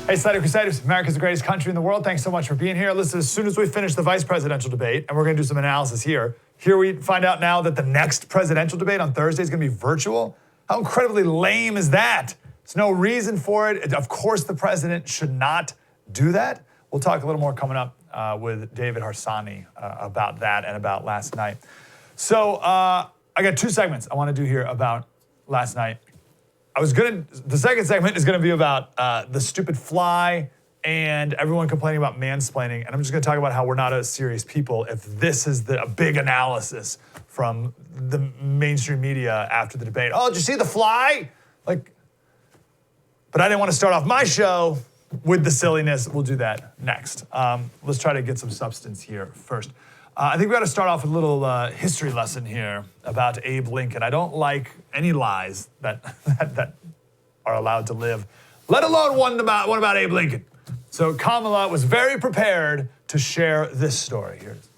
Hey, Slater Crusaders, America's the greatest country in the world. Thanks so much for being here. Listen, as soon as we finish the vice presidential debate, and we're going to do some analysis here we find out now that the next presidential debate on Thursday is going to be virtual. How incredibly lame is that? There's no reason for it. Of course, the president should not do that. We'll talk a little more coming up with David Harsanyi about that and about last night. So I got two segments I want to do here about last night. The second segment is going to be about the stupid fly and everyone complaining about mansplaining. And I'm just going to talk about how we're not a serious people if this is a big analysis from the mainstream media after the debate. Oh, did you see the fly? But I didn't want to start off my show with the silliness. We'll do that next. Let's try to get some substance here first. I think we got to start off with a little history lesson here about Abe Lincoln. I don't like any lies that are allowed to live, let alone one about Abe Lincoln. So Kamala was very prepared to share this story. Here it is.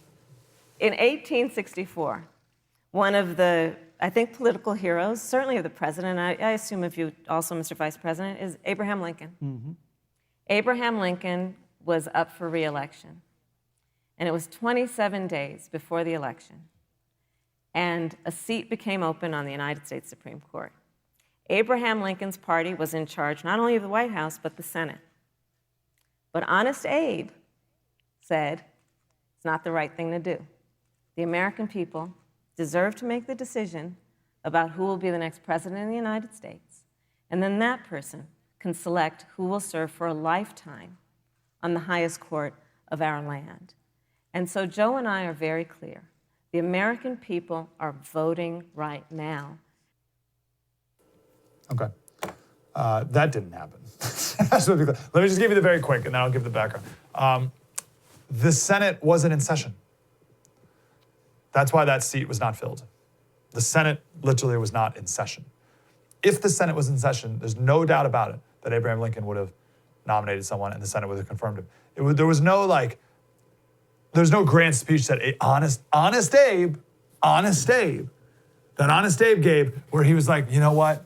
In 1864, one of the, I think, political heroes, certainly of the president, I assume of you also, Mr. Vice President, is Abraham Lincoln. Mm-hmm. Abraham Lincoln was up for re-election. And it was 27 days before the election. And a seat became open on the United States Supreme Court. Abraham Lincoln's party was in charge not only of the White House, but the Senate. But Honest Abe said it's not the right thing to do. The American people deserve to make the decision about who will be the next president of the United States. And then that person can select who will serve for a lifetime on the highest court of our land. And so Joe and I are very clear. The American people are voting right now. Okay. That didn't happen. Let me just give you the very quick, and then I'll give the background. The Senate wasn't in session. That's why that seat was not filled. The Senate literally was not in session. If the Senate was in session, there's no doubt about it that Abraham Lincoln would have nominated someone and the Senate would have confirmed him. There was no there's no grand speech that Honest Abe, that Honest Abe gave, where he was like, you know what?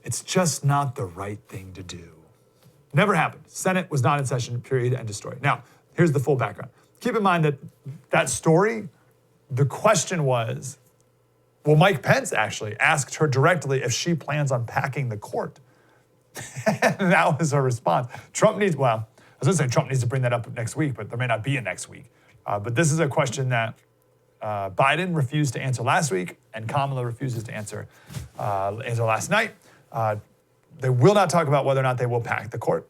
It's just not the right thing to do. Never happened. Senate was not in session, period, end of story. Now, here's the full background. Keep in mind that story, the question was, well, Mike Pence actually asked her directly if she plans on packing the court. And that was her response. Trump needs to bring that up next week, but there may not be a next week. But this is a question that Biden refused to answer last week, and Kamala refuses to answer last night. They will not talk about whether or not they will pack the court.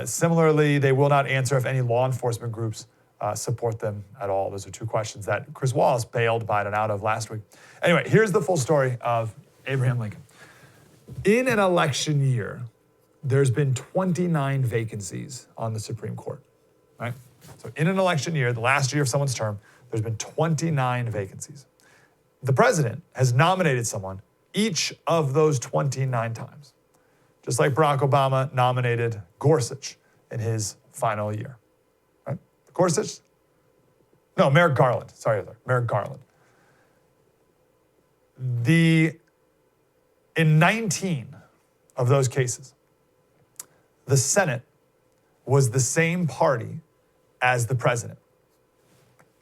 Similarly, they will not answer if any law enforcement groups support them at all. Those are two questions that Chris Wallace bailed Biden out of last week. Anyway, here's the full story of Abraham Lincoln. In an election year, there's been 29 vacancies on the Supreme Court, right? So in an election year, the last year of someone's term, there's been 29 vacancies. The president has nominated someone each of those 29 times, just like Barack Obama nominated Gorsuch in his final year. Right? Merrick Garland. Merrick Garland. In 19 of those cases, the Senate was the same party as the president.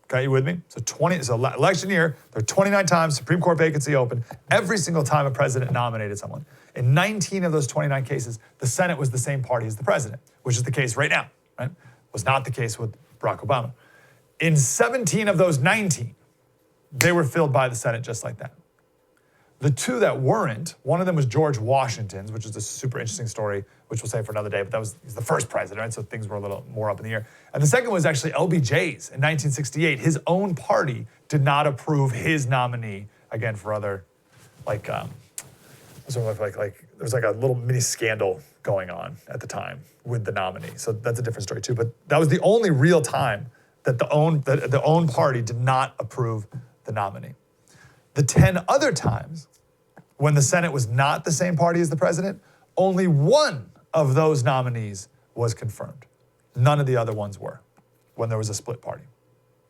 Okay, you with me? So election year, there are 29 times Supreme Court vacancy open. Every single time a president nominated someone. In 19 of those 29 cases, the Senate was the same party as the president, which is the case right now, right? Was not the case with Barack Obama. In 17 of those 19, they were filled by the Senate just like that. The two that weren't, one of them was George Washington's, which is a super interesting story, which we'll say for another day, but he's the first president, right? So things were a little more up in the air. And the second was actually LBJ's in 1968. His own party did not approve his nominee, again, for other, there was a little mini scandal going on at the time with the nominee. So that's a different story too. But that was the only real time that the own party did not approve the nominee. The 10 other times when the Senate was not the same party as the president, only one of those nominees was confirmed. None of the other ones were when there was a split party,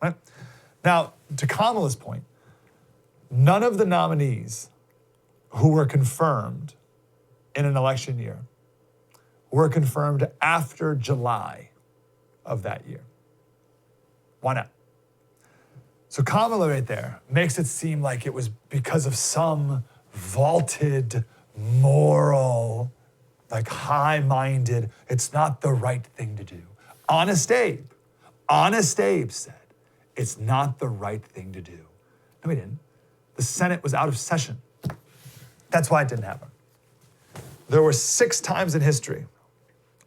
right? Now, to Kamala's point, none of the nominees who were confirmed in an election year were confirmed after July of that year. Why not? So Kamala right there makes it seem like it was because of some vaulted, moral, like high-minded, it's not the right thing to do. Honest Abe said, it's not the right thing to do. No, he didn't. The Senate was out of session. That's why it didn't happen. There were 6 times in history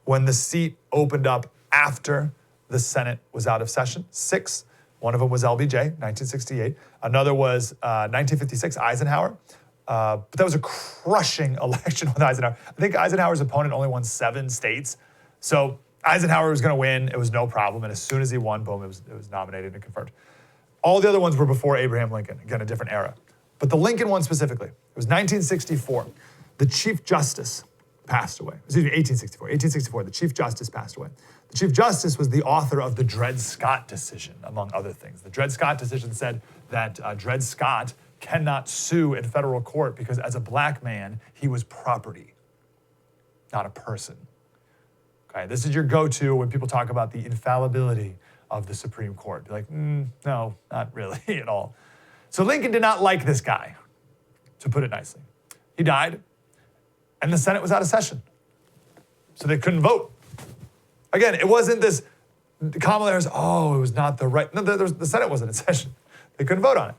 when the seat opened up after the Senate was out of session. 6. One of them was LBJ, 1968. Another was 1956, Eisenhower. But that was a crushing election with Eisenhower. I think Eisenhower's opponent only won 7 states. So Eisenhower was going to win. It was no problem. And as soon as he won, boom, it was nominated and confirmed. All the other ones were before Abraham Lincoln, again, a different era. But the Lincoln one specifically, it was 1964. The Chief Justice passed away. Excuse me, 1864. 1864, the Chief Justice passed away. The Chief Justice was the author of the Dred Scott decision, among other things. The Dred Scott decision said that Dred Scott cannot sue in federal court because as a black man, he was property, not a person. Okay, this is your go-to when people talk about the infallibility of the Supreme Court. Be like, no, not really at all. So Lincoln did not like this guy, to put it nicely. He died, and the Senate was out of session. So they couldn't vote. Again, it wasn't this, Kamala Harris, it was not the right, no, the Senate wasn't in session. They couldn't vote on it.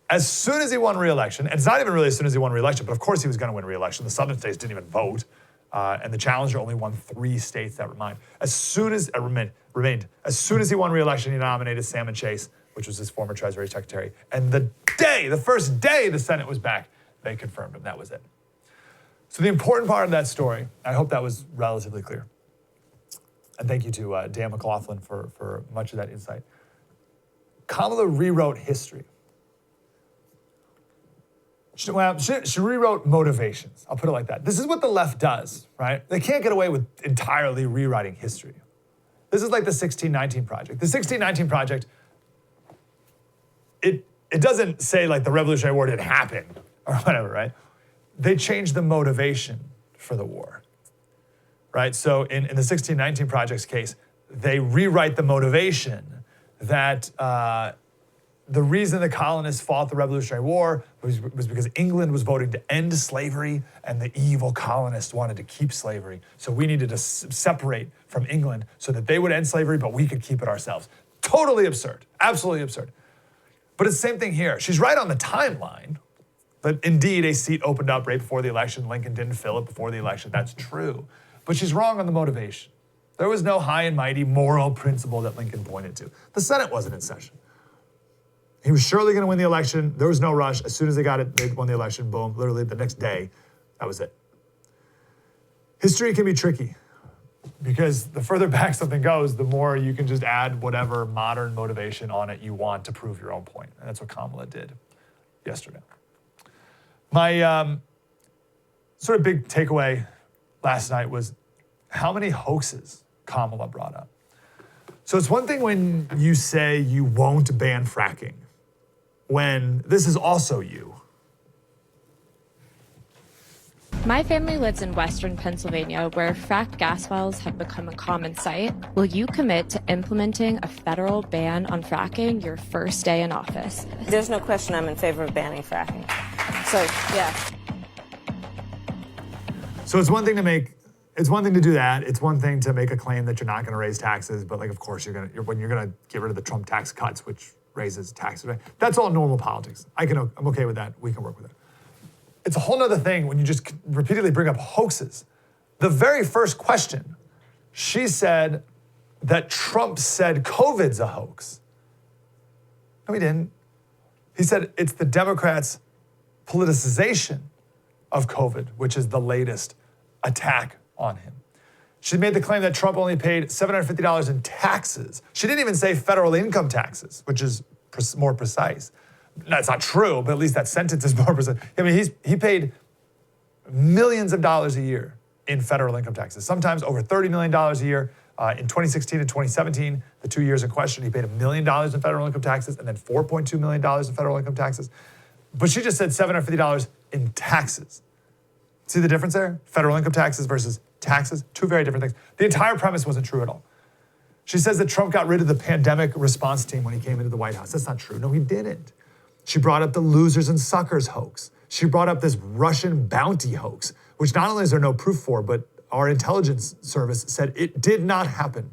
As soon as he won re-election, and it's not even really as soon as he won re-election, but of course he was going to win re-election. The southern states didn't even vote, and the challenger only won 3 states that remained. As soon as he won re-election, he nominated Salmon Chase, which was his former Treasury Secretary. And the first day the Senate was back, they confirmed him. That was it. So the important part of that story, I hope that was relatively clear. And thank you to Dan McLaughlin for much of that insight. Kamala rewrote history. She rewrote motivations. I'll put it like that. This is what the left does, right? They can't get away with entirely rewriting history. This is like the 1619 Project. The 1619 Project, it doesn't say like the Revolutionary War didn't happen or whatever, right? They changed the motivation for the war, right? So in the 1619 Project's case, they rewrite the motivation that the reason the colonists fought the Revolutionary War was because England was voting to end slavery and the evil colonists wanted to keep slavery. So we needed to separate from England so that they would end slavery, but we could keep it ourselves. Totally absurd, absolutely absurd. But it's the same thing here. She's right on the timeline that indeed a seat opened up right before the election. Lincoln didn't fill it before the election. That's true. But she's wrong on the motivation. There was no high and mighty moral principle that Lincoln pointed to. The Senate wasn't in session. He was surely going to win the election. There was no rush. As soon as they got it, they won the election. Boom. Literally the next day, that was it. History can be tricky because the further back something goes, the more you can just add whatever modern motivation on it you want to prove your own point. And that's what Kamala did yesterday. My sort of big takeaway last night was how many hoaxes Kamala brought up. So it's one thing when you say you won't ban fracking, when this is also you. My family lives in Western Pennsylvania, where fracked gas wells have become a common sight. Will you commit to implementing a federal ban on fracking your first day in office? There's no question I'm in favor of banning fracking. So, yeah. So it's one thing to do that. It's one thing to make a claim that you're not going to raise taxes, but like, of course, when you're going to get rid of the Trump tax cuts, which raises taxes, right? That's all normal politics. I'm okay with that. We can work with it. It's a whole nother thing when you just repeatedly bring up hoaxes. The very first question, she said that Trump said COVID's a hoax. No, he didn't. He said it's the Democrats' politicization of COVID, which is the latest attack on him. She made the claim that Trump only paid $750 in taxes. She didn't even say federal income taxes, which is more precise. That's not true, but at least that sentence is more precise. I mean, he paid millions of dollars a year in federal income taxes, sometimes over $30 million a year. In 2016 and 2017, the 2 years in question, he paid $1 million in federal income taxes and then $4.2 million in federal income taxes. But she just said $750 in taxes. See the difference there? Federal income taxes versus taxes, two very different things. The entire premise wasn't true at all. She says that Trump got rid of the pandemic response team when he came into the White House. That's not true. No, he didn't. She brought up the losers and suckers hoax. She brought up this Russian bounty hoax, which not only is there no proof for, but our intelligence service said it did not happen.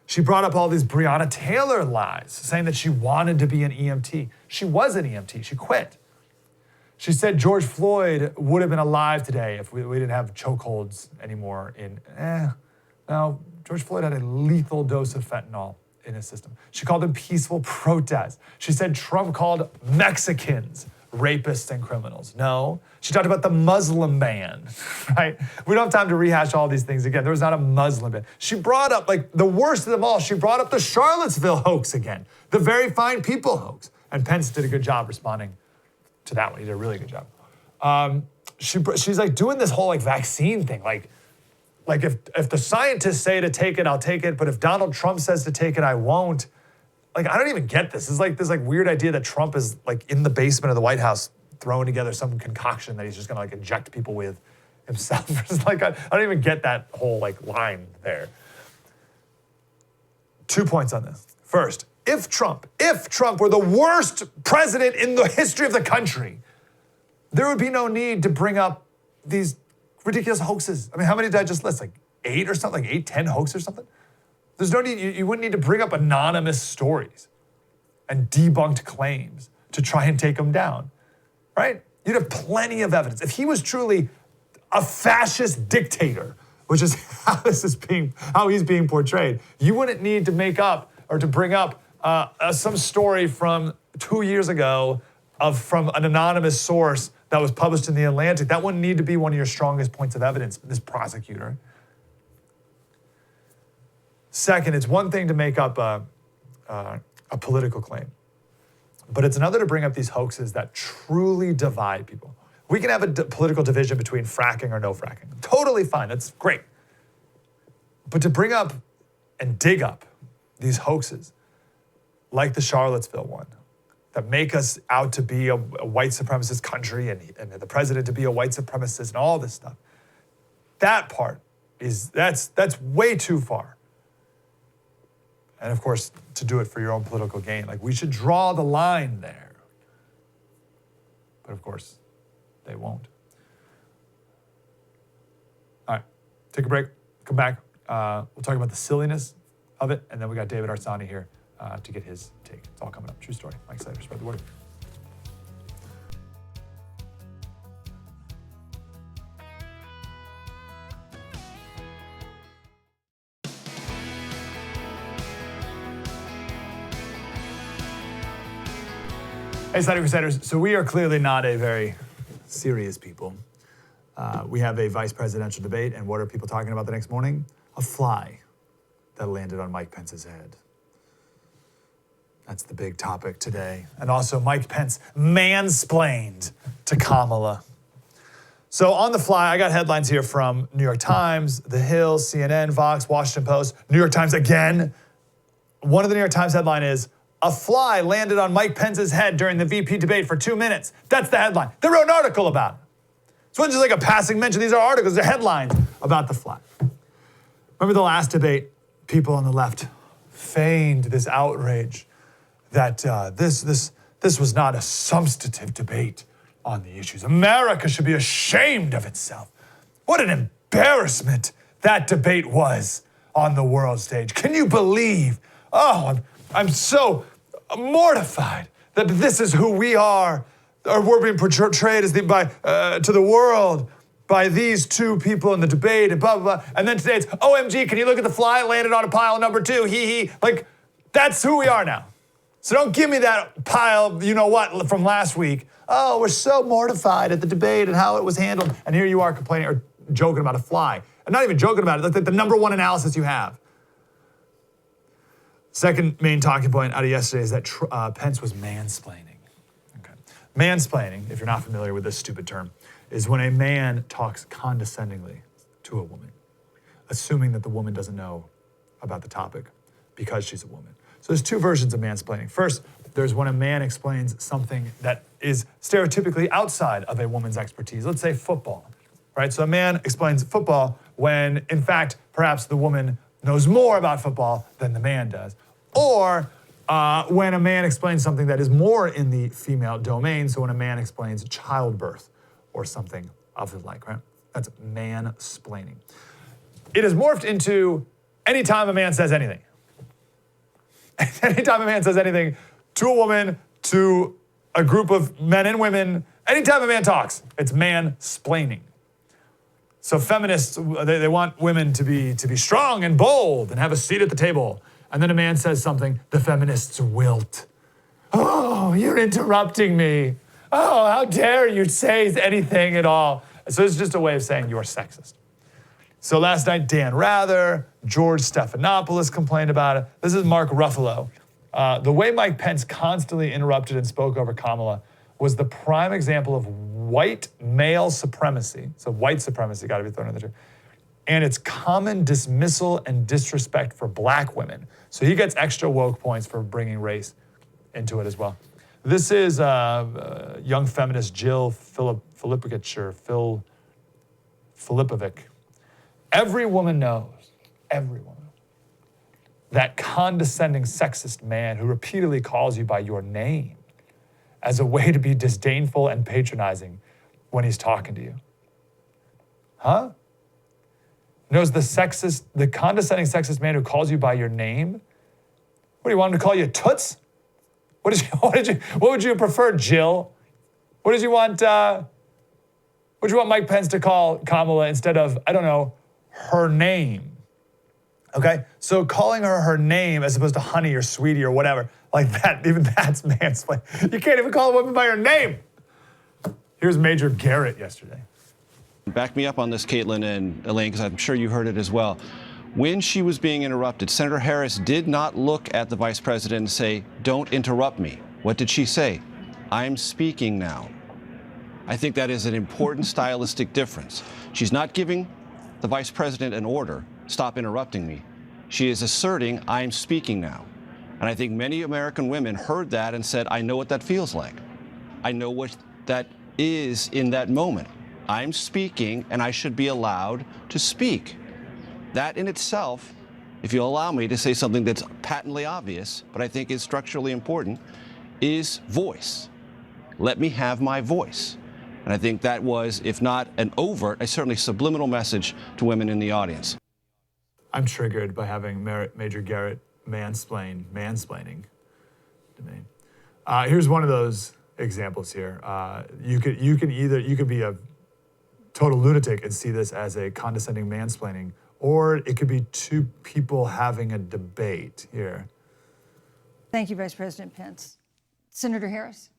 She brought up all these Breonna Taylor lies, saying that she wanted to be an EMT. She was an EMT. She quit. She said George Floyd would have been alive today if we didn't have chokeholds anymore. No, George Floyd had a lethal dose of fentanyl in his system. She called them peaceful protests. She said Trump called Mexicans rapists and criminals. No, she talked about the Muslim ban, right? We don't have time to rehash all these things again. There was not a Muslim ban. She brought up, like, the worst of them all, she brought up the Charlottesville hoax again, the very fine people hoax. And Pence did a good job responding to that one. He did a really good job. She's like doing this whole like vaccine thing. Like if the scientists say to take it, I'll take it. But if Donald Trump says to take it, I won't. Like, I don't even get this. It's like this like weird idea that Trump is like in the basement of the White House throwing together some concoction that he's just gonna like inject people with himself. It's like, I don't even get that whole like line there. 2 points on this. First, if Trump were the worst president in the history of the country, there would be no need to bring up these ridiculous hoaxes. I mean, how many did I just list? Like 8 or something? Like 8, 10 hoaxes or something? There's no need, you wouldn't need to bring up anonymous stories and debunked claims to try and take them down, right? You'd have plenty of evidence. If he was truly a fascist dictator, which is how he's being portrayed, you wouldn't need to make up or to bring up some story from 2 years ago from an anonymous source that was published in The Atlantic. That wouldn't need to be one of your strongest points of evidence, this prosecutor. Second, it's one thing to make up a political claim, but it's another to bring up these hoaxes that truly divide people. We can have a political division between fracking or no fracking. Totally fine, that's great. But to bring up and dig up these hoaxes, like the Charlottesville one, that make us out to be a white supremacist country and the president to be a white supremacist and all this stuff, that part that's way too far. And of course, to do it for your own political gain. Like, we should draw the line there. But of course, they won't. All right, take a break, come back. We'll talk about the silliness of it, and then we got David Harsanyi here to get his take. It's all coming up. True story. Mike Slater, spread the word. Hey, Slater Crusaders. So we are clearly not a very serious people. We have a vice presidential debate, and what are people talking about the next morning? A fly that landed on Mike Pence's head. That's the big topic today. And also, Mike Pence mansplained to Kamala. So on the fly, I got headlines here from New York Times, The Hill, CNN, Vox, Washington Post, New York Times again. One of the New York Times headline is, "A fly landed on Mike Pence's head during the VP debate for 2 minutes." That's the headline. They wrote an article about it. So it's just like a passing mention. These are articles, they're headlines about the fly. Remember the last debate? People on the left feigned this outrage that this was not a substantive debate on the issues. America should be ashamed of itself. What an embarrassment that debate was on the world stage. Can you believe? Oh, I'm so mortified that this is who we are, or we're being portrayed as to the world by these two people in the debate and blah, blah, blah. And then today it's, OMG, can you look at the fly? It landed on a pile number 2, hee. Like, that's who we are now. So don't give me that pile, you know what, from last week. Oh, we're so mortified at the debate and how it was handled. And here you are complaining or joking about a fly. And not even joking about it, like the number one analysis you have. Second main talking point out of yesterday is that Pence was mansplaining. Okay. Mansplaining, if you're not familiar with this stupid term, is when a man talks condescendingly to a woman, assuming that the woman doesn't know about the topic because she's a woman. So there's 2 versions of mansplaining. First, there's when a man explains something that is stereotypically outside of a woman's expertise. Let's say football. right? So a man explains football when, in fact, perhaps the woman knows more about football than the man does. Or when a man explains something that is more in the female domain, so when a man explains childbirth or something of the like, right? That's mansplaining. It has morphed into anytime a man says anything. Anytime a man says anything to a woman, to a group of men and women, anytime a man talks, it's mansplaining. So feminists, they want women to be strong and bold and have a seat at the table. And then a man says something, the feminists wilt. Oh, you're interrupting me. Oh, how dare you say anything at all. So it's just a way of saying you're sexist. So last night, Dan Rather, George Stephanopoulos complained about it. This is Mark Ruffalo. The way Mike Pence constantly interrupted and spoke over Kamala was the prime example of white male supremacy. So white supremacy got to be thrown in the chair. And it's common dismissal and disrespect for black women. So he gets extra woke points for bringing race into it as well. This is young feminist Jill Filipovic or Phil Filipovic. Every woman knows, that condescending sexist man who repeatedly calls you by your name as a way to be disdainful and patronizing when he's talking to you. Huh? Knows the condescending sexist man who calls you by your name? What, do you want him to call you toots? What would you prefer, Jill? What did you want Mike Pence to call Kamala instead of, I don't know, her name? Okay? So calling her name as opposed to honey or sweetie or whatever, like that, even that's mansplaining. You can't even call a woman by her name. Here's Major Garrett yesterday. Back me up on this, Caitlin and Elaine, because I'm sure you heard it as well. When she was being interrupted, Senator Harris did not look at the vice president and say, "Don't interrupt me." What did she say? "I'm speaking now." I think that is an important stylistic difference. She's not giving the vice president an order, "Stop interrupting me." She is asserting, "I'm speaking now." And I think many American women heard that and said, "I know what that feels like. I know what that is in that moment. I'm speaking, and I should be allowed to speak." That in itself, if you'll allow me to say something that's patently obvious, but I think is structurally important, is voice. Let me have my voice. And I think that was, if not an overt, a certainly subliminal message to women in the audience. I'm triggered by having Major Garrett mansplaining to me. Here's one of those examples here. You could be a total lunatic and see this as a condescending mansplaining, or it could be two people having a debate here. Thank you, Vice President Pence. Senator Harris?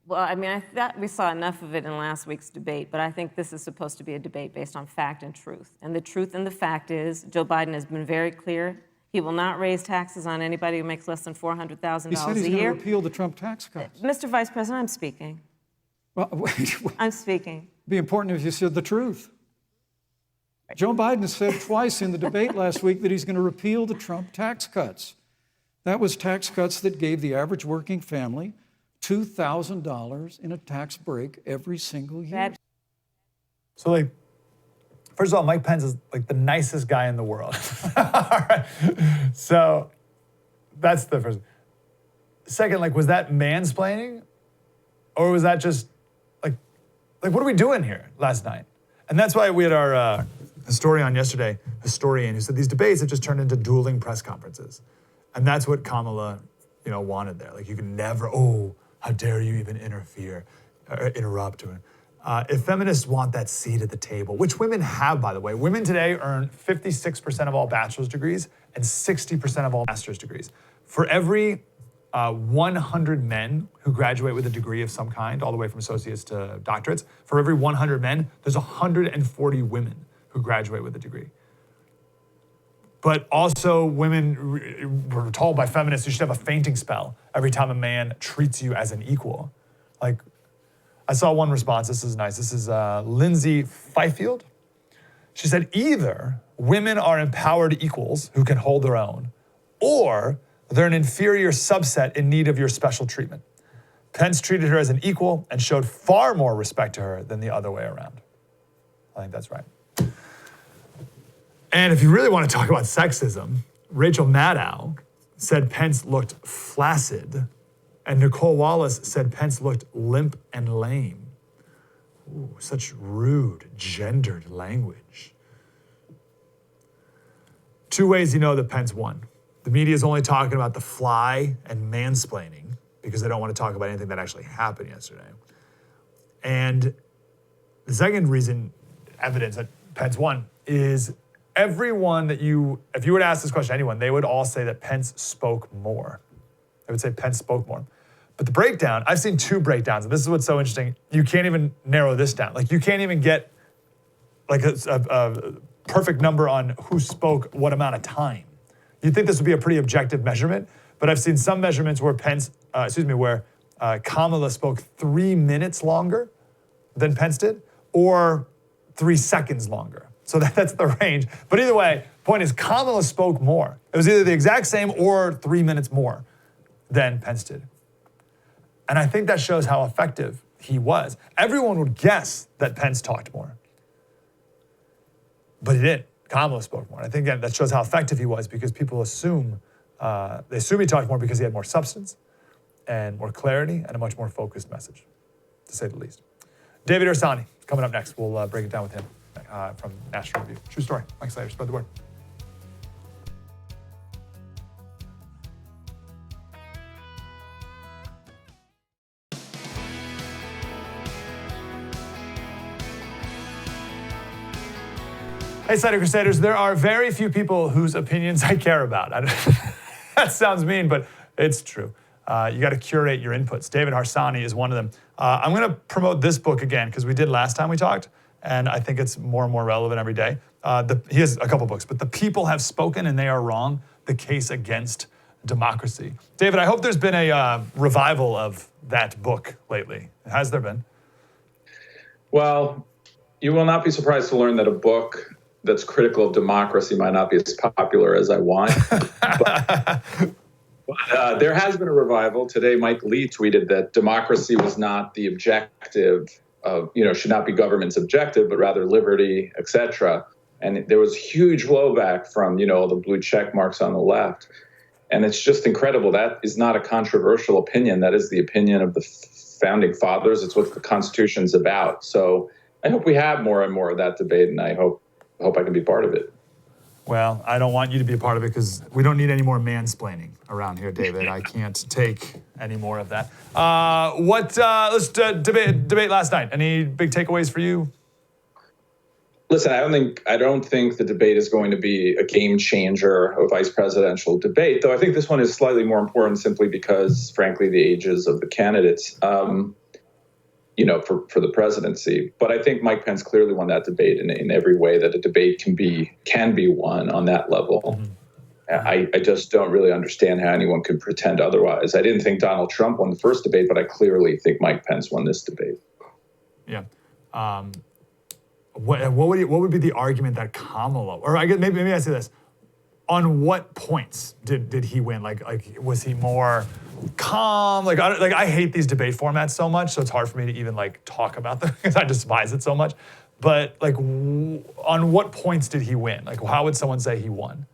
Well, I mean, I thought we saw enough of it in last week's debate, but I think this is supposed to be a debate based on fact and truth. And the truth and the fact is, Joe Biden has been very clear. He will not raise taxes on anybody who makes less than $400,000 a year. He said he's going to repeal the Trump tax cuts. Mr. Vice President, I'm speaking. Well, I'm speaking. It'd be important if you said the truth. Joe Biden said twice in the debate last week that he's going to repeal the Trump tax cuts. That was tax cuts that gave the average working family $2,000 in a tax break every single year. So, like, first of all, Mike Pence is like the nicest guy in the world. All right. So that's the first. Second, like, was that mansplaining? Or was that just like what are we doing here last night? And that's why we had our historian yesterday, who said these debates have just turned into dueling press conferences. And that's what Kamala, wanted there. Like, you can never, how dare you even interrupt. If feminists want that seat at the table, which women have, by the way, women today earn 56% of all bachelor's degrees and 60% of all master's degrees. For every 100 men who graduate with a degree of some kind, all the way from associates to doctorates, for every 100 men, there's 140 women who graduate with a degree. But also women were told by feminists you should have a fainting spell every time a man treats you as an equal. Like, I saw one response, this is nice. This is Lindsay Fifield. She said, either women are empowered equals who can hold their own, or they're an inferior subset in need of your special treatment. Pence treated her as an equal and showed far more respect to her than the other way around. I think that's right. And if you really want to talk about sexism, Rachel Maddow said Pence looked flaccid, and Nicole Wallace said Pence looked limp and lame. Ooh, such rude, gendered language. Two ways you know that Pence won. The media is only talking about the fly and mansplaining because they don't want to talk about anything that actually happened yesterday. And the second reason, evidence that Pence won, is everyone that if you were to ask this question to anyone, they would all say that Pence spoke more. They would say Pence spoke more. But the breakdown, I've seen two breakdowns, and this is what's so interesting. You can't even narrow this down. Like, you can't even get like a perfect number on who spoke what amount of time. You'd think this would be a pretty objective measurement, but I've seen some measurements where Kamala spoke 3 minutes longer than Pence did, or 3 seconds longer. So that's the range. But either way, point is Kamala spoke more. It was either the exact same or 3 minutes more than Pence did. And I think that shows how effective he was. Everyone would guess that Pence talked more, but he didn't. Kamala spoke more. I think that shows how effective he was, because people assume he talked more because he had more substance and more clarity and a much more focused message, to say the least. David Harsanyi coming up next. We'll break it down with him from National Review. True story. Mike Slater, spread the word. Hey, Slater Crusaders, there are very few people whose opinions I care about. That sounds mean, but it's true. You got to curate your inputs. David Harsanyi is one of them. I'm going to promote this book again because we did last time we talked, and I think it's more and more relevant every day. He has a couple books, but The People Have Spoken and They Are Wrong, The Case Against Democracy. David, I hope there's been a revival of that book lately. Has there been? Well, you will not be surprised to learn that a book that's critical of democracy might not be as popular as I want. but there has been a revival. Today, Mike Lee tweeted that democracy was not the objective of, should not be government's objective, but rather liberty, etc. And there was huge blowback from, the blue check marks on the left. And it's just incredible. That is not a controversial opinion. That is the opinion of the founding fathers. It's what the Constitution's about. So I hope we have more and more of that debate, and I hope I can be part of it. Well, I don't want you to be a part of it because we don't need any more mansplaining around here, David. I can't take any more of that. Let's debate last night. Any big takeaways for you? Listen, I don't think the debate is going to be a game changer, a vice presidential debate, though I think this one is slightly more important simply because, frankly, the ages of the candidates. For the presidency. But I think Mike Pence clearly won that debate in every way that a debate can be won on that level. Mm-hmm. I just don't really understand how anyone could pretend otherwise. I didn't think Donald Trump won the first debate, but I clearly think Mike Pence won this debate. Yeah. What would be the argument that Kamala, or I guess maybe I say this, on what points did he win? Like was he more calm? I hate these debate formats so much, so it's hard for me to even talk about them because I despise it so much. But on what points did he win? How would someone say he won?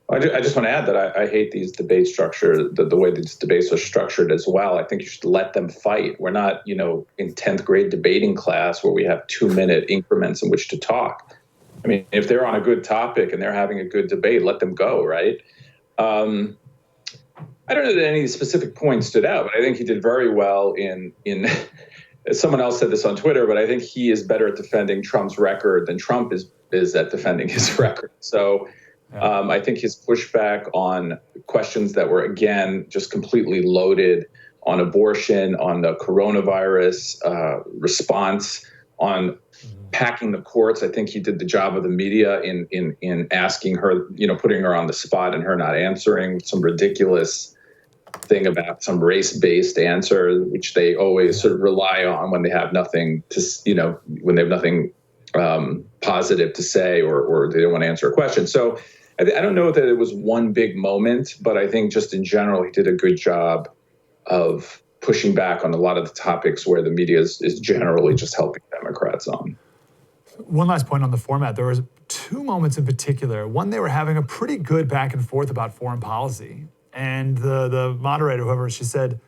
I just want to add that I hate these debate structure, the way these debates are structured as well. I think you should let them fight. We're not, in 10th grade debating class where we have 2-minute increments in which to talk. I mean, if they're on a good topic and they're having a good debate, let them go, right? I don't know that any specific points stood out, but I think he did very well in someone else said this on Twitter, but I think he is better at defending Trump's record than Trump is at defending his record. So I think his pushback on questions that were, again, just completely loaded on abortion, on the coronavirus response, on packing the courts. I think he did the job of the media in asking her, putting her on the spot and her not answering some ridiculous thing about some race-based answer, which they always sort of rely on when they have nothing to, when they have nothing positive to say or they don't want to answer a question. So I don't know that it was one big moment, but I think just in general, he did a good job of pushing back on a lot of the topics where the media is generally just helping Democrats on. one last point on the format. There was two moments in particular. One, they were having a pretty good back and forth about foreign policy. And the moderator, whoever, she said,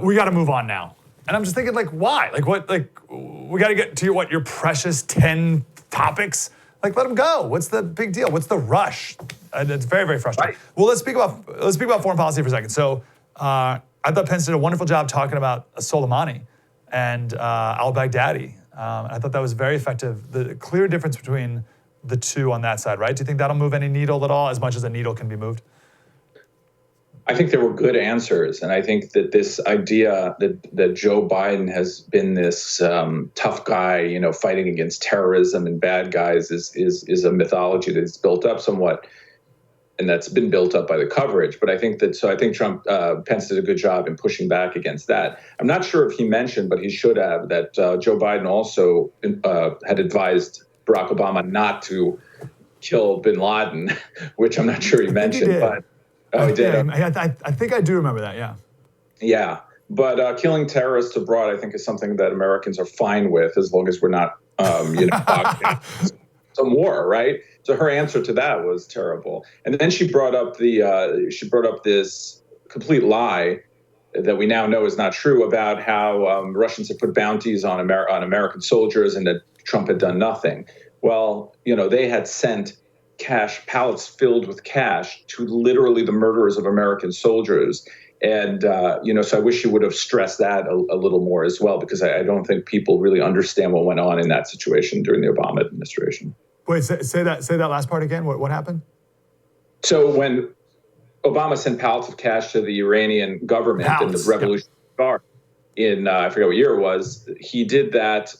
we got to move on now. And I'm just thinking, like, why? Like, what? Like, we got to get to your precious 10 topics? Like, let them go. What's the big deal? What's the rush? It's very, very frustrating. Right. Well, let's speak about foreign policy for a second. So I thought Pence did a wonderful job talking about Soleimani and al-Baghdadi. I thought that was very effective. The clear difference between the two on that side, right? Do you think that'll move any needle at all, as much as a needle can be moved? I think there were good answers, and I think that this idea that Joe Biden has been this tough guy, fighting against terrorism and bad guys is a mythology that's built up somewhat, and that's been built up by the coverage. But I think Pence did a good job in pushing back against that. I'm not sure if he mentioned, but he should have, that Joe Biden also had advised Barack Obama not to kill bin Laden, which I'm not sure he mentioned, but. Oh, he did. I think I do remember that, yeah. Yeah, but killing terrorists abroad, I think, is something that Americans are fine with, as long as we're not, some war, right? So her answer to that was terrible. And then she brought up this complete lie that we now know is not true about how Russians had put bounties on American soldiers and that Trump had done nothing. Well, they had sent pallets filled with cash to literally the murderers of American soldiers. And, so I wish you would have stressed that a little more as well, because I don't think people really understand what went on in that situation during the Obama administration. Wait, say that last part again. What happened? So when Obama sent pallets of cash to the Iranian government and the Revolutionary Guard in, I forget what year it was, he did that.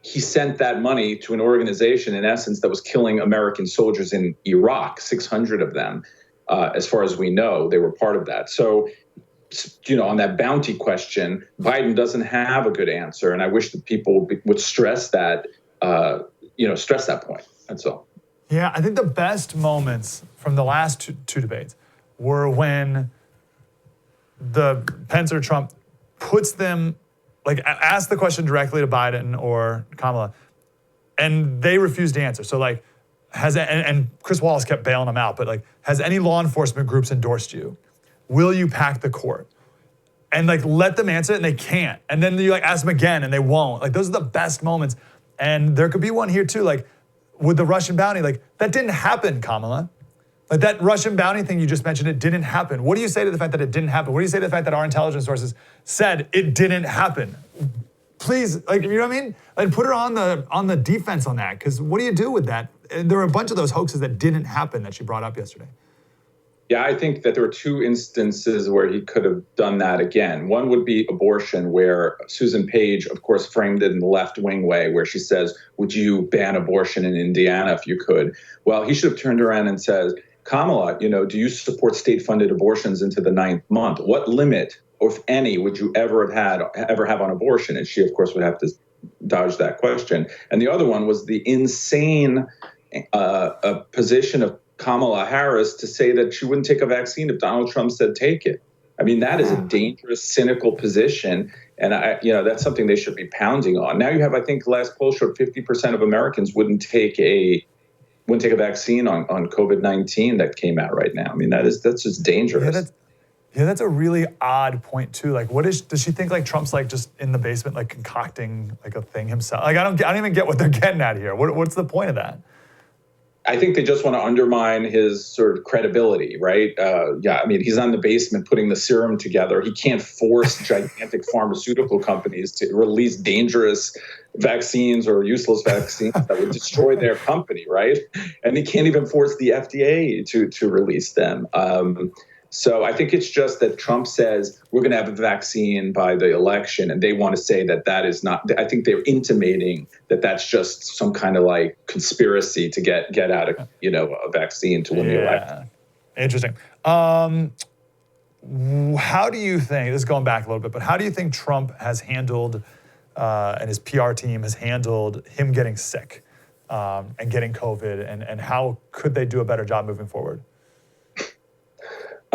He sent that money to an organization, in essence, that was killing American soldiers in Iraq, 600 of them. As far as we know, they were part of that. So, on that bounty question, Biden doesn't have a good answer. And I wish that people would stress that, stress that point. That's all. Yeah, I think the best moments from the last two debates were when the Pence or Trump puts them, ask the question directly to Biden or Kamala, and they refuse to answer. So, and Chris Wallace kept bailing them out, but, has any law enforcement groups endorsed you? Will you pack the court? And, let them answer it, and they can't. And then you, ask them again, and they won't. Those are the best moments. And there could be one here, too, with the Russian bounty. That didn't happen, Kamala. That Russian bounty thing you just mentioned, it didn't happen. What do you say to the fact that it didn't happen? What do you say to the fact that our intelligence sources said it didn't happen? Please, you know what I mean? Put her on the defense on that, because what do you do with that? There were a bunch of those hoaxes that didn't happen that she brought up yesterday. Yeah, I think that there were two instances where he could have done that again. One would be abortion, where Susan Page, of course, framed it in the left-wing way, where she says, would you ban abortion in Indiana if you could? Well, he should have turned around and said, Kamala, do you support state-funded abortions into the 9th month? What limit, or if any, would you ever have on abortion? And she, of course, would have to dodge that question. And the other one was the insane position of Kamala Harris to say that she wouldn't take a vaccine if Donald Trump said take it. I mean, that is a dangerous, cynical position. And that's something they should be pounding on. Now you have, I think the last poll showed 50% of Americans wouldn't take a vaccine on COVID-19 that came out right now. I mean, that's just dangerous. Yeah, that's a really odd point too. Does she think Trump's just in the basement, concocting a thing himself? I don't even get what they're getting at here. What's the point of that? I think they just want to undermine his sort of credibility, right? He's on the basement putting the serum together. He can't force gigantic pharmaceutical companies to release dangerous vaccines or useless vaccines that would destroy their company, right? And he can't even force the FDA to release them. So I think it's just that Trump says we're going to have a vaccine by the election, and they want to say that is not. I think they're intimating that that's just some kind of conspiracy to get out of a vaccine to win the election. Interesting. How do you think, this is going back a little bit, but how do you think Trump has handled and his PR team has handled him getting sick and getting COVID, and how could they do a better job moving forward?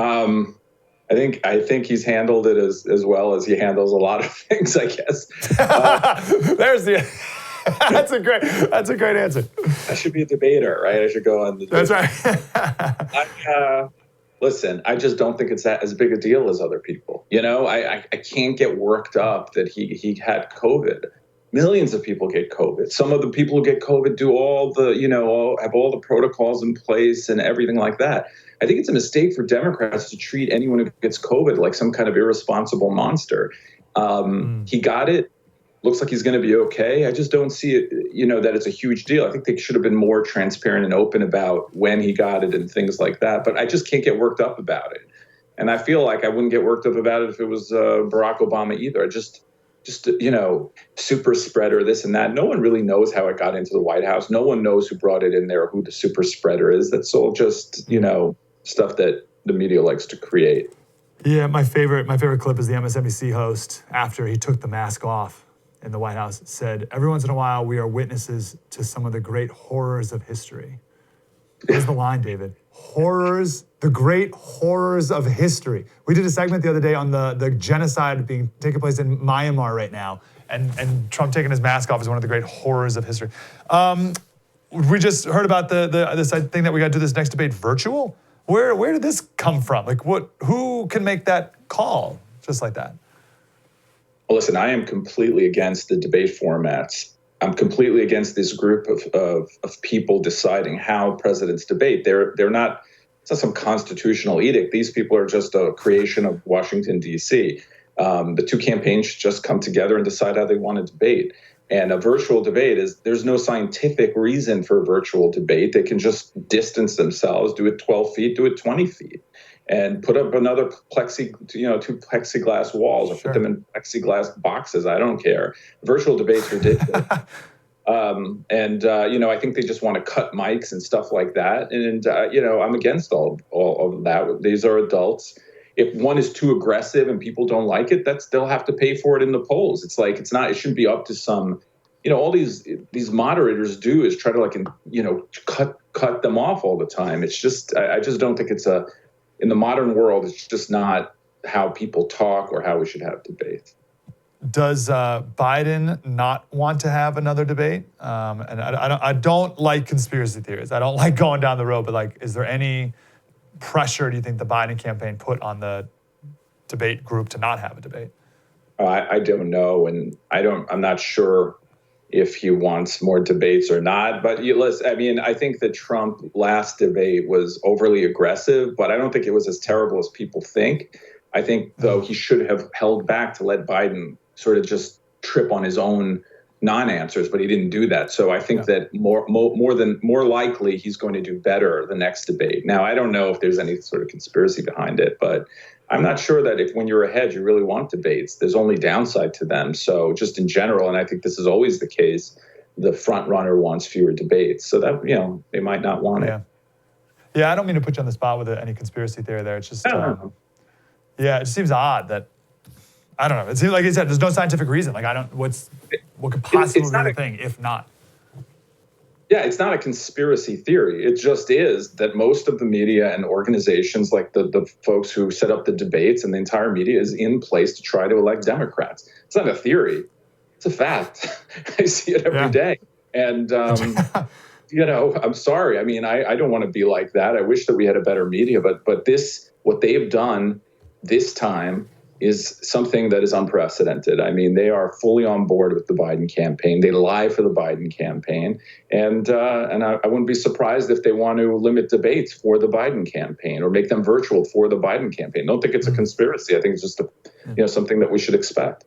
I think he's handled it as well as he handles a lot of things, I guess. There's the That's a great answer. I should be a debater, right? I should go on the That's right. Listen, I just don't think it's that as big a deal as other people. You know, I can't get worked up that he had COVID. Millions of people get COVID. Some of the people who get COVID do all the, have all the protocols in place and everything like that. I think it's a mistake for Democrats to treat anyone who gets COVID like some kind of irresponsible monster. He got it. Looks like he's going to be okay. I just don't see it, that it's a huge deal. I think they should have been more transparent and open about when he got it and things like that. But I just can't get worked up about it. And I feel like I wouldn't get worked up about it if it was Barack Obama either. Just super spreader, this and that. No one really knows how it got into the White House. No one knows who brought it in there or who the super spreader is. That's all just, stuff that the media likes to create. Yeah, my favorite clip is the MSNBC host after he took the mask off in the White House said, "Every once in a while, we are witnesses to some of the great horrors of history." Here's the line, David. Horrors, the great horrors of history. We did a segment the other day on the genocide taking place in Myanmar right now, and Trump taking his mask off is one of the great horrors of history. We just heard about this thing that we got to do this next debate virtual. Where did this come from? Like, who can make that call just like that? Well, listen, I am completely against the debate formats. I'm completely against this group of people deciding how presidents debate. They're not, it's not some constitutional edict. These people are just a creation of Washington, D.C. The two campaigns should just come together and decide how they want to debate. And a virtual debate there's no scientific reason for a virtual debate. They can just distance themselves, do it 12 feet, do it 20 feet. And put up another two plexiglass walls, or put them in plexiglass boxes. I don't care. Virtual debates are ridiculous. I think they just want to cut mics and stuff like that. And I'm against all of that. These are adults. If one is too aggressive and people don't like it, they'll have to pay for it in the polls. It shouldn't be up to some, all these moderators do is try to cut them off all the time. It's just, I just don't think in the modern world, it's just not how people talk or how we should have debates. Does Biden not want to have another debate? And I don't like conspiracy theories. I don't like going down the road, but is there any pressure do you think the Biden campaign put on the debate group to not have a debate? I don't know, and I'm not sure if he wants more debates or not. But I think the Trump last debate was overly aggressive, but I don't think it was as terrible as people think. I think, though, he should have held back to let Biden sort of just trip on his own non-answers, but he didn't do that. So I think that more likely he's going to do better the next debate. Now, I don't know if there's any sort of conspiracy behind it, but I'm not sure that when you're ahead, you really want debates. There's only downside to them. So just in general, and I think this is always the case, the front runner wants fewer debates. So that, they might not want it. Yeah, I don't mean to put you on the spot with any conspiracy theory there. It's just, it just seems odd that, I don't know. It seems like you said, there's no scientific reason. What could possibly be the thing if not? Yeah, it's not a conspiracy theory. It just is that most of the media and organizations, like the folks who set up the debates and the entire media, is in place to try to elect Democrats. It's not a theory. It's a fact. I see it every day. And, I'm sorry. I mean, I don't want to be like that. I wish that we had a better media. But what they've done this time is something that is unprecedented. I mean, they are fully on board with the Biden campaign. They lie for the Biden campaign. And I wouldn't be surprised if they want to limit debates for the Biden campaign or make them virtual for the Biden campaign. Don't think it's a conspiracy. I think it's just something that we should expect.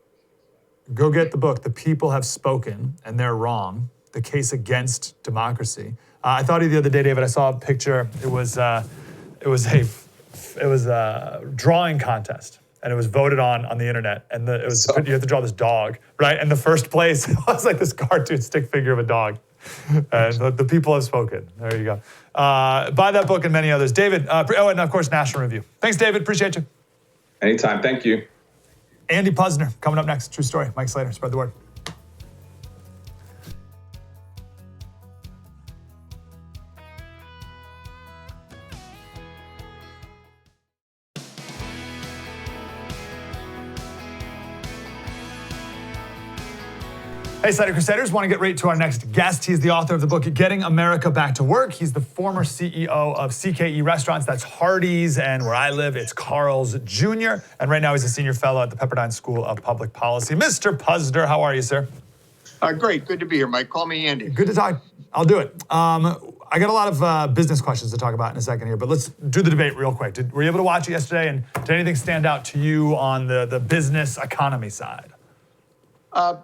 Go get the book, The People Have Spoken, and They're Wrong, The Case Against Democracy. I thought of you the other day, David, I saw a picture. It was a drawing contest. And it was voted on the internet, and you have to draw this dog, right? And the first place was like this cartoon stick figure of a dog. And the people have spoken. There you go. Buy that book and many others. David, and of course, National Review. Thanks, David. Appreciate you. Anytime. Thank you. Andy Puzner coming up next. True story. Mike Slater. Spread the word. Hey, Slater Crusaders, want to get right to our next guest. He's the author of the book, Getting America Back to Work. He's the former CEO of CKE Restaurants. That's HARDEE'S, and where I live, it's Carl's Jr. And right now he's a senior fellow at the Pepperdine School of Public Policy. Mr. Puzder, how are you, sir? Great. Good to be here, Mike. Call me Andy. Good to talk. I'll do it. I got a lot of business questions to talk about in a second here, but let's do the debate real quick. Were you able to watch it yesterday, and did anything stand out to you on the business economy side?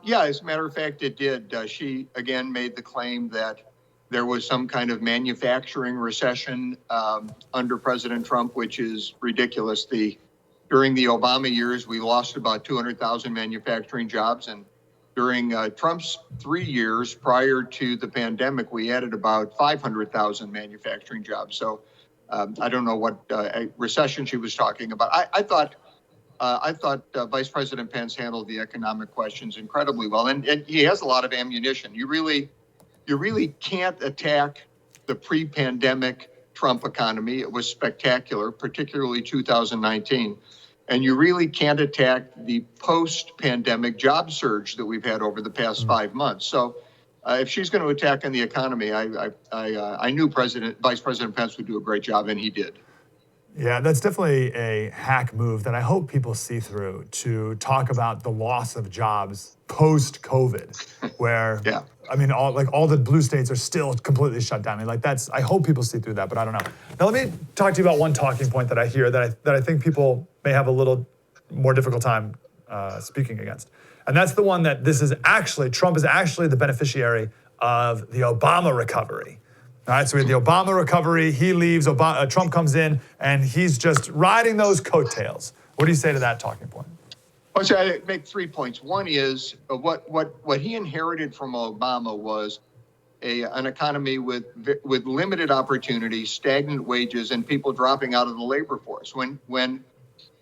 Yeah, as a matter of fact, it did. She, again, made the claim that there was some kind of manufacturing recession under President Trump, which is ridiculous. During the Obama years, we lost about 200,000 manufacturing jobs, and during Trump's 3 years prior to the pandemic, we added about 500,000 manufacturing jobs. So I don't know what recession she was talking about. I thought Vice President Pence handled the economic questions incredibly well, and he has a lot of ammunition. You really can't attack the pre-pandemic Trump economy. It was spectacular, particularly 2019. And you really can't attack the post-pandemic job surge that we've had over the past 5 months. So if she's going to attack on the economy, I knew Vice President Pence would do a great job, and he did. Yeah, that's definitely a hack move that I hope people see through, to talk about the loss of jobs post-COVID, where, Yeah. I mean, all the blue states are still completely shut down. I mean, I hope people see through that, but I don't know. Now, let me talk to you about one talking point that I hear that I think people may have a little more difficult time speaking against. And that's the one that Trump is actually the beneficiary of the Obama recovery. All right, so we had the Obama recovery, he leaves, Trump comes in, and he's just riding those coattails. What do you say to that talking point? Well, so I make 3 points. One is what he inherited from Obama was an economy with limited opportunity, stagnant wages, and people dropping out of the labor force. When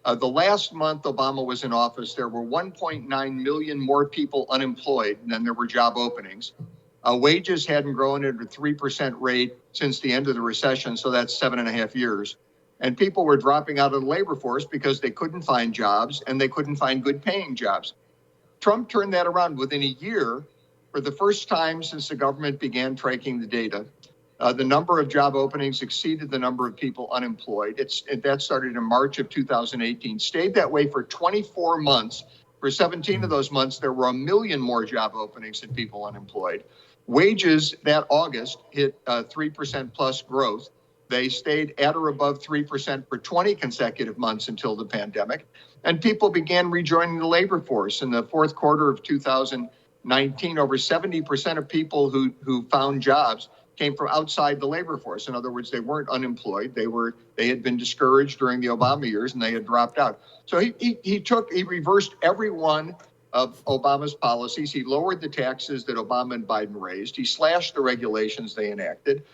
the last month Obama was in office, there were 1.9 million more people unemployed than there were job openings. Wages hadn't grown at a 3% rate since the end of the recession, so that's 7.5 years. And people were dropping out of the labor force because they couldn't find jobs and they couldn't find good paying jobs. Trump turned that around within a year. For the first time since the government began tracking the data, the number of job openings exceeded the number of people unemployed. That started in March of 2018, stayed that way for 24 months. For 17 of those months, there were 1 million more job openings than people unemployed. Wages that August hit 3% plus growth. They stayed at or above 3% for 20 consecutive months until the pandemic. And people began rejoining the labor force. In the fourth quarter of 2019, over 70% of people who found jobs came from outside the labor force. In other words, they weren't unemployed. They had been discouraged during the Obama years, and they had dropped out. So he reversed every one of Obama's policies. He lowered the taxes that Obama and Biden raised. He slashed the regulations they enacted.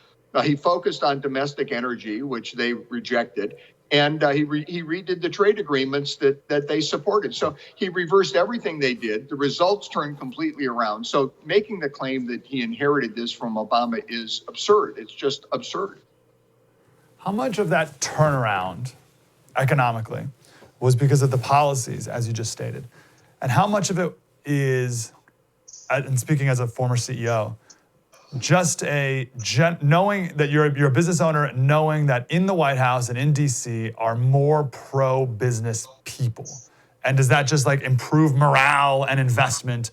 He focused on domestic energy, which they rejected. And he redid the trade agreements that they supported. So he reversed everything they did. The results turned completely around. So making the claim that he inherited this from Obama is absurd. It's just absurd. How much of that turnaround economically was because of the policies, as you just stated? And how much of it is, and speaking as a former CEO, just knowing that you're a business owner, knowing that in the White House and in DC are more pro-business people? And does that just improve morale and investment,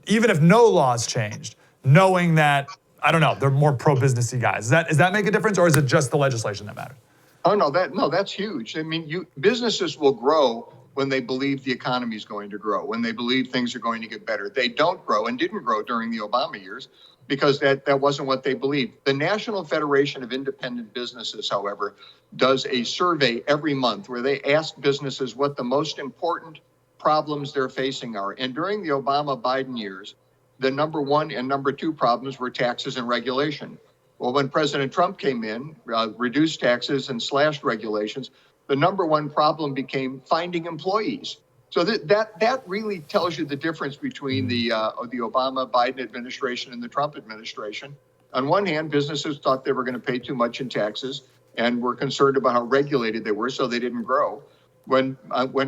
even if no laws changed, knowing that, I don't know, they're more pro-businessy guys? Does that make a difference, or is it just the legislation that matters? Oh, no, that's huge. I mean, businesses will grow when they believe the economy is going to grow, when they believe things are going to get better. They don't grow and didn't grow during the Obama years because that wasn't what they believed. The National Federation of Independent Businesses, however, does a survey every month where they ask businesses what the most important problems they're facing are. And during the Obama-Biden years, the number one and number two problems were taxes and regulation. Well, when President Trump came in, reduced taxes and slashed regulations, the number one problem became finding employees. So that really tells you the difference between the Obama-Biden administration and the Trump administration. On one hand, businesses thought they were going to pay too much in taxes and were concerned about how regulated they were, so they didn't grow. When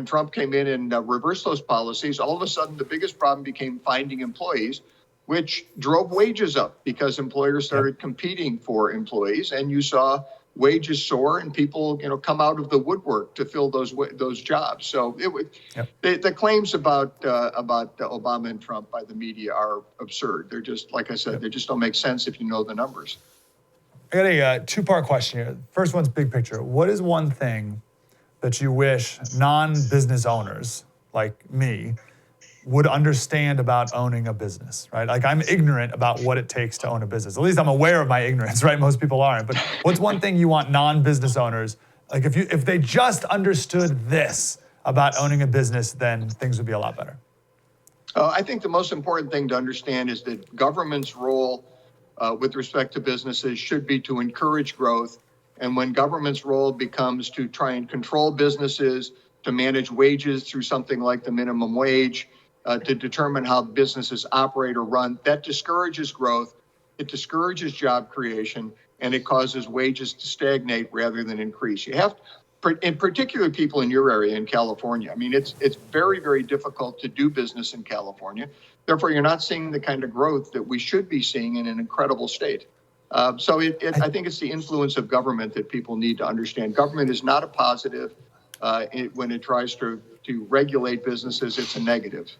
Trump came in and reversed those policies, all of a sudden the biggest problem became finding employees. which drove wages up because employers started competing for employees, and you saw wages soar and people, come out of the woodwork to fill those jobs. So the claims about Obama and Trump by the media are absurd. They're just, like I said, they just don't make sense if you know the numbers. I got a two-part question here. First one's big picture. What is one thing that you wish non-business owners like me would understand about owning a business, right? Like, I'm ignorant about what it takes to own a business. At least I'm aware of my ignorance, right? Most people aren't. But what's one thing you want non-business owners, like if they just understood this about owning a business, then things would be a lot better? I think the most important thing to understand is that government's role with respect to businesses should be to encourage growth. And when government's role becomes to try and control businesses, to manage wages through something like the minimum wage, to determine how businesses operate or run, that discourages growth, it discourages job creation, and it causes wages to stagnate rather than increase. You have, in particular, people in your area in California. I mean, it's very, very difficult to do business in California. Therefore, you're not seeing the kind of growth that we should be seeing in an incredible state. I think it's the influence of government that people need to understand. Government is not a positive. When it tries to regulate businesses, it's a negative.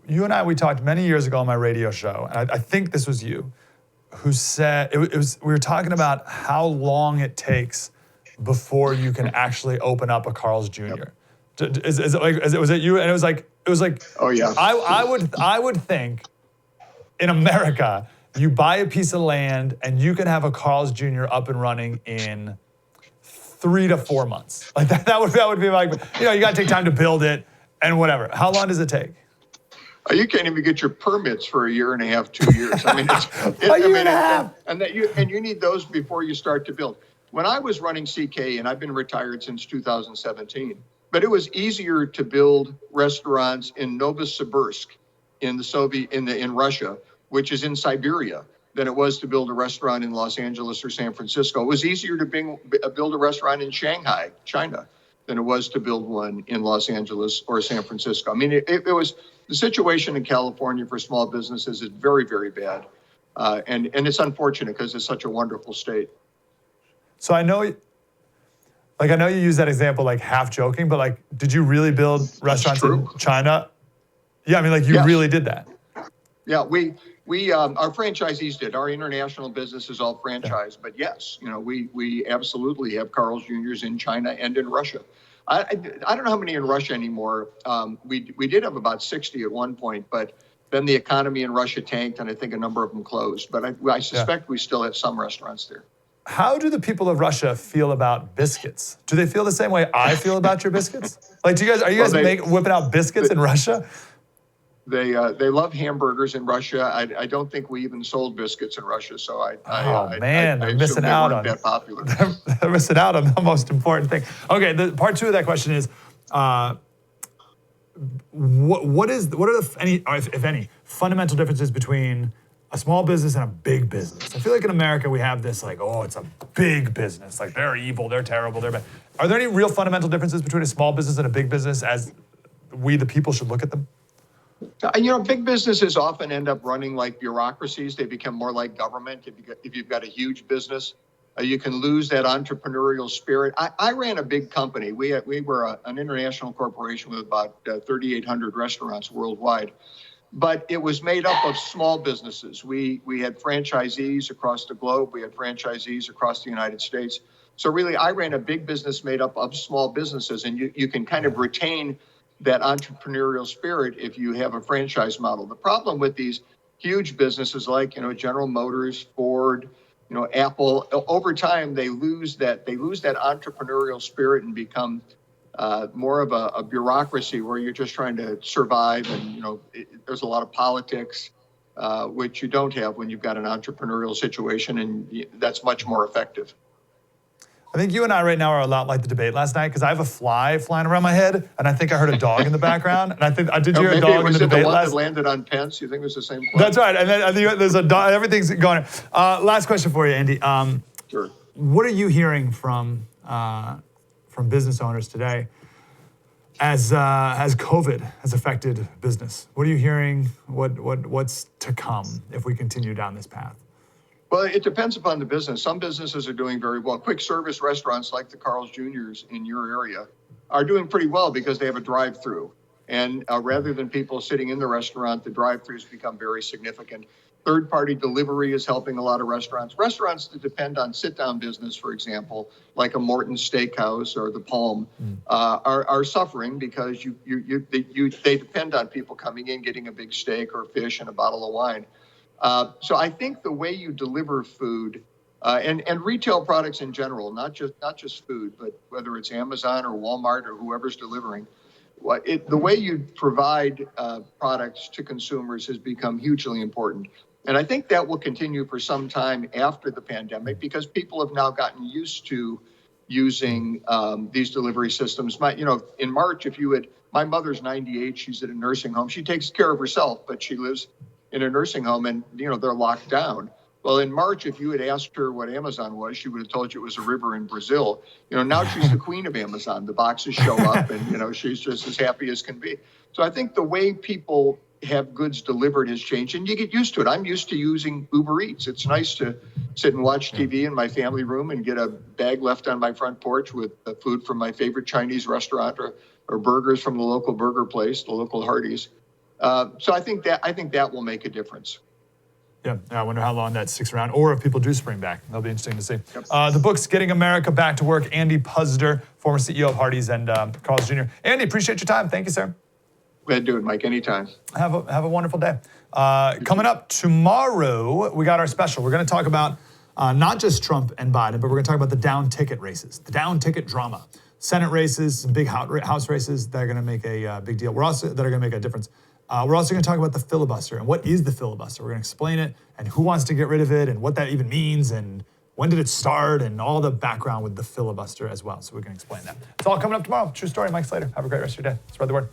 You and I, we talked many years ago on my radio show, and I think this was you, who said, we were talking about how long it takes before you can actually open up a Carl's Jr. Yep. Was it you? And it was like, oh yeah. I would think in America, you buy a piece of land and you can have a Carl's Jr. up and running in 3 to 4 months. Like that would be like, you got to take time to build it and whatever. How long does it take? You can't even get your permits for a year and a half, 2 years. I mean, and you need those before you start to build. When I was running CK, and I've been retired since 2017, but it was easier to build restaurants in Novosibirsk in Russia, which is in Siberia, than it was to build a restaurant in Los Angeles or San Francisco. It was easier to build a restaurant in Shanghai, China, than it was to build one in Los Angeles or San Francisco. I mean, it was, the situation in California for small businesses is very, very bad. And it's unfortunate because it's such a wonderful state. So I know you use that example like half joking, but like, did you really build restaurants in China? Yeah, I mean, like you really did that. Yeah, we our franchisees did. Our international business is all franchised, but yes, we absolutely have Carl's Jr.'s in China and in Russia. I don't know how many in Russia anymore. We did have about 60 at one point, but then the economy in Russia tanked, and I think a number of them closed. But I suspect we still have some restaurants there. How do the people of Russia feel about biscuits? Do they feel the same way I feel about your biscuits? Like, are you guys whipping out biscuits in Russia? They love hamburgers in Russia. I don't think we even sold biscuits in Russia, so they're missing out on that popular. They're missing out on the most important thing. Okay, the part two of that question is, what are if any fundamental differences between a small business and a big business? I feel like in America we have this like, oh, it's a big business, like they're evil, they're terrible, they're bad. Are there any real fundamental differences between a small business and a big business as we, the people, should look at them? Big businesses often end up running like bureaucracies. They become more like government. If you've got a huge business, you can lose that entrepreneurial spirit. I ran a big company. We were an international corporation with about 3,800 restaurants worldwide. But it was made up of small businesses. We had franchisees across the globe. We had franchisees across the United States. So really, I ran a big business made up of small businesses, and you can kind of retain that entrepreneurial spirit if you have a franchise model. The problem with these huge businesses like General Motors, Ford, Apple, over time they lose that entrepreneurial spirit and become more of a bureaucracy where you're just trying to survive, and there's a lot of politics, which you don't have when you've got an entrepreneurial situation, and that's much more effective. I think you and I right now are a lot like the debate last night because I have a fly flying around my head, and I think I heard a dog in the background. And I think did you hear a dog in the debate last night? That landed on Pence. You think it was the same plane? That's right. And then I think there's a dog. Everything's going. Last question for you, Andy. Sure. What are you hearing from business owners today as COVID has affected business? What are you hearing? What's to come if we continue down this path? Well, it depends upon the business. Some businesses are doing very well. Quick service restaurants like the Carl's Jr.'s in your area are doing pretty well because they have a drive-through. And rather than people sitting in the restaurant, the drive-throughs become very significant. Third-party delivery is helping a lot of restaurants. Restaurants that depend on sit-down business, for example, like a Morton's Steakhouse or the Palm, are suffering because they depend on people coming in, getting a big steak or fish and a bottle of wine. So I think the way you deliver food and retail products in general, not just food, but whether it's Amazon or Walmart or whoever's delivering, the way you provide products to consumers has become hugely important. And I think that will continue for some time after the pandemic because people have now gotten used to using these delivery systems. In March, my mother's 98, she's at a nursing home. She takes care of herself, but she lives in a nursing home and, they're locked down. Well, in March, if you had asked her what Amazon was, she would have told you it was a river in Brazil. Now she's the queen of Amazon. The boxes show up and, she's just as happy as can be. So I think the way people have goods delivered has changed and you get used to it. I'm used to using Uber Eats. It's nice to sit and watch TV in my family room and get a bag left on my front porch with food from my favorite Chinese restaurant or burgers from the local burger place, the local HARDEE'S. So I think that will make a difference. Yeah, I wonder how long that sticks around, or if people do spring back. That'll be interesting to see. Yep. The book's Getting America Back to Work. Andy Puzder, former CEO of HARDEE'S and Carl's Jr. Andy, appreciate your time. Thank you, sir. Go ahead, do it, Mike. Anytime. Have a wonderful day. Coming up tomorrow, we got our special. We're going to talk about not just Trump and Biden, but we're going to talk about the down ticket races, the down ticket drama. Senate races, some big House races that are going to make a big deal. That are going to make a difference. We're also going to talk about the filibuster and what is the filibuster. We're going to explain it and who wants to get rid of it and what that even means and when did it start and all the background with the filibuster as well. So we're going to explain that. It's all coming up tomorrow. True story, Mike Slater. Have a great rest of your day. Spread the word.